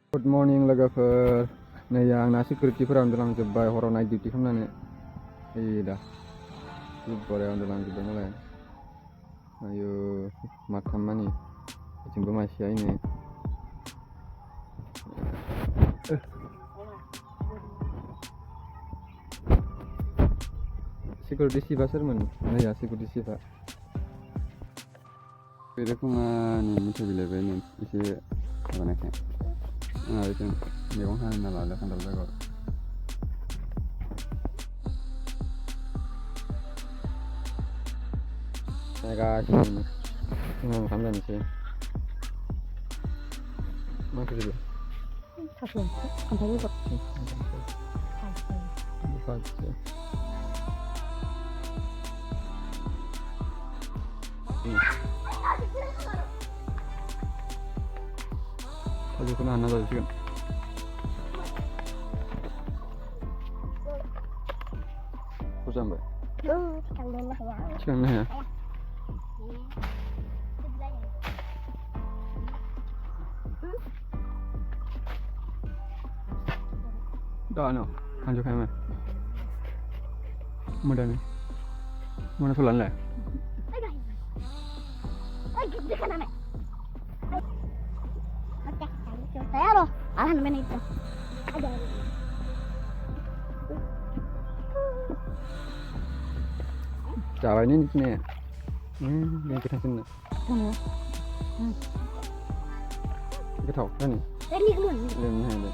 Good morning लोगोफोर नै आंना सिकिउरिटिफोरा उन्दुलांजोब्बाय हराव नाइट डिउटि खालामनानै ओइ दा बरिया उन्दुलांजोब्बाय मालाय आयु माथाम मानि बिथिंबो मासेयानो सिकिउरिटि चिफआ सोरमोन नैया सिकिउरिटि चिफआ बे रोखोमानि मिथाइ बिलाइबाय नै एसे माबानायखाय जों मैगं हाना लादों खान्थाल बेगर गासिनो ओंखाम जानोसै मा ओंख्रि जायो थास' खान्थाल बेगर थालिरखौनो हानना जाजोबसिगोन जाबाय थिखांनो हाया Ano, lanjut kayak mana? Mudah nih. Mana tulan lah? Jawa ini nih. Yang kita sini. Kita tahu kan nih. Lemnya ada.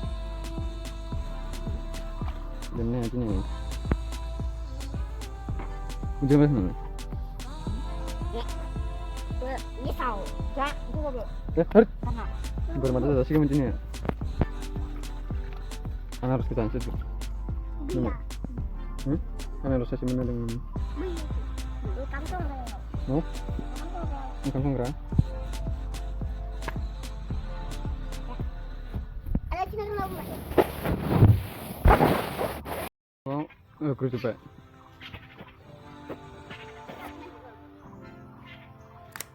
Lemnya aja nih. Udah mana? Misal, ya, gua belum. Harus. Bermata sih macam ni. Kan harus kita ansut. Kan harus kasih mana dengan ini. Oh? Kantong gerah. Ada sini kan aku. Oh, aku coba.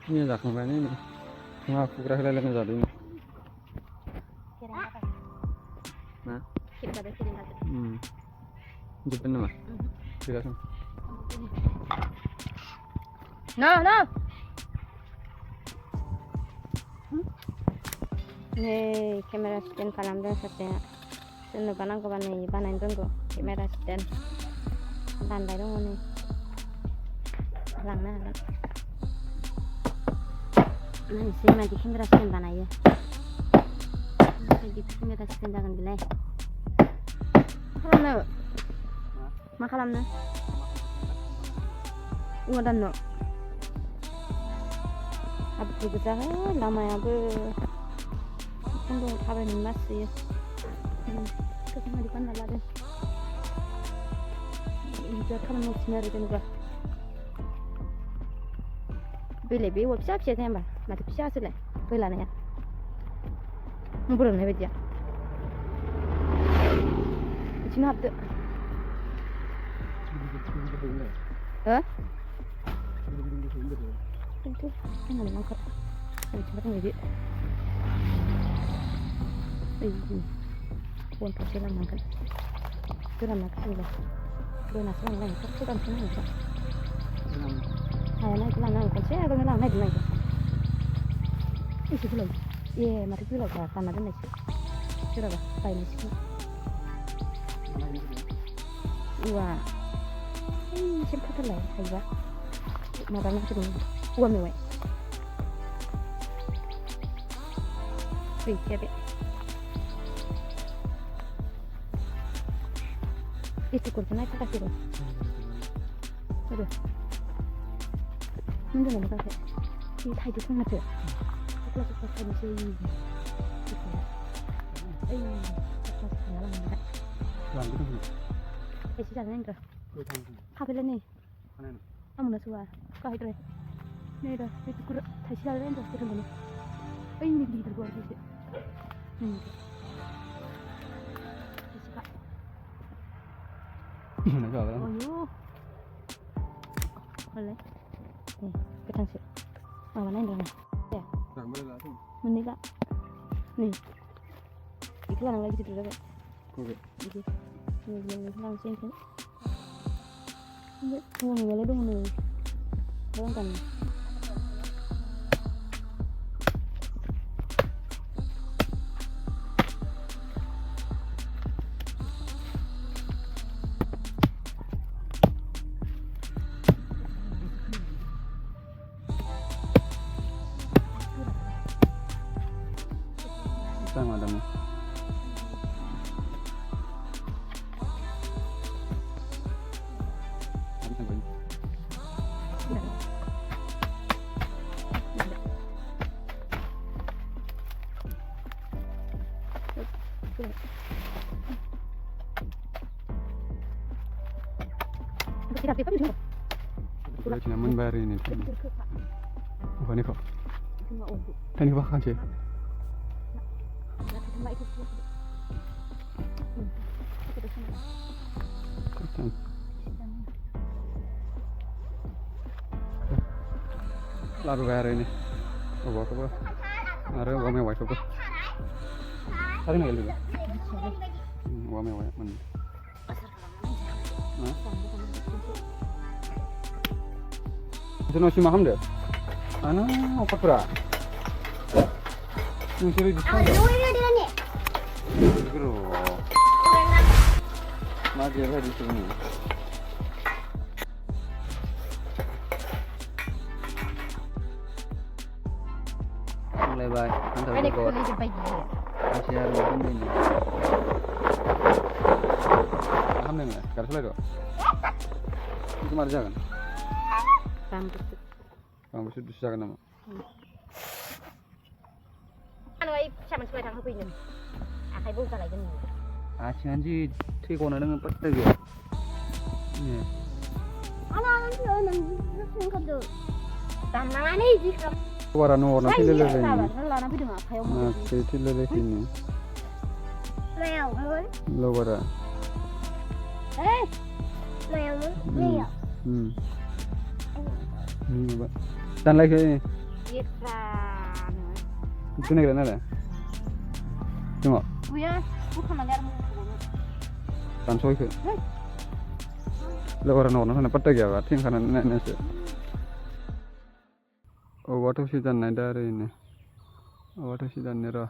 Ini dah kemana ini? Aku kira kira lagi jadi ini. Nah, Kita ada sini kan. Jepun nama. Tidak sama. No. Nih, kamera stand kalamdan satya. Senu panang ko bani banain dong ko. Kamera stand. Landai dong nih. Lang na. Nah, isi mah di kamera stand banai ya. Di kamera stand jangan bilai. Kalam na. Makalam na. Udah no. Abu berusaha lama ya bu. Tunggu kabar nih masih. Ketemu di mana lagi? Ini kan mau sinar itu juga. Beli web shop sih tembak. Mati bisa sih lah. Beli lah ya. Belum nih dia. Cina apa? Itu kan ada mangkok. Coba tengok dia. Bukan percilan mangkok. Itu nama kan lah. Itu nasi orang lain. Itu kan senang juga. Ayah naik lah nangkut. Saya agak ngelang naik naik. Isi dulu. Iya, mari dulu lah. Tanah dan nasi. Sudah bah. Baik nasi. Wah. Siapa tu lah? Ayah. Makan macam ni. Uang ni. Siapa? Itu kurang naik kasih loh. Aduh. Mungkin nak kasih. Ini Thai tu sangat tu. Aku lagi pasal ni sih. Pasal malam ni. Lanjut tu. Isi jalan ni ke? Apa lagi ni? Amun dah suar. Kau itu. Ni dah. Itu kurang. Thai jalan ni dah kurang ni. Ini di luar sini. Nak jalan. Oh yo. Boleh. Nih, kita sih. Mana ini dong? Ya. Tak boleh lah tu. Ini kak. Nih. Itu kan lagi tidur kan? Oke. Gitu. Ini langsung kan? Enggak, mau ngeliat dong nih. Belum kan? Sama ada nih. Tidak, tidak bisa. Sudah nyaman bayar ini. Apa nih kok? Cuma untuk. Tadi bahkan sih. Cuma itu. Lalu bayar ini. Oh, apa? Ada uang mewah apa? Hari ini gitu. Uang mewah mana? Itu nasi maham deh. Ano, apa pura? Yung siri di sana. Guru. Magi lah di sini. Mulai baik. Antar Ini ke kulit pagi. masih ada ini. Alhamdulillah. Karena sudah. Itu mana jangan? Rambut. Rambut itu susah kan nama. Anu ai sama suai thằng hơi nhìn. À khai buông ra lại cho mình. Acian sih con dengan petek ya. Ini. Anak ơi mình không được. Tầm nào này gì không? Warna pilih ini. Lah nanti dengan apa yang Nah, pilih ini. Leo muốn. Lo wara. Leo muốn. Leo. Pak. Dan lagi ini. Kita. Itu nih kan ada. Tengok. Uya, bukan lihat mu. Tan soi ke. Lo warna sana petek ya, Pak. Yang kanan nenek sih. Oh, water sih dan ada ini. Oh, water sih dan merah.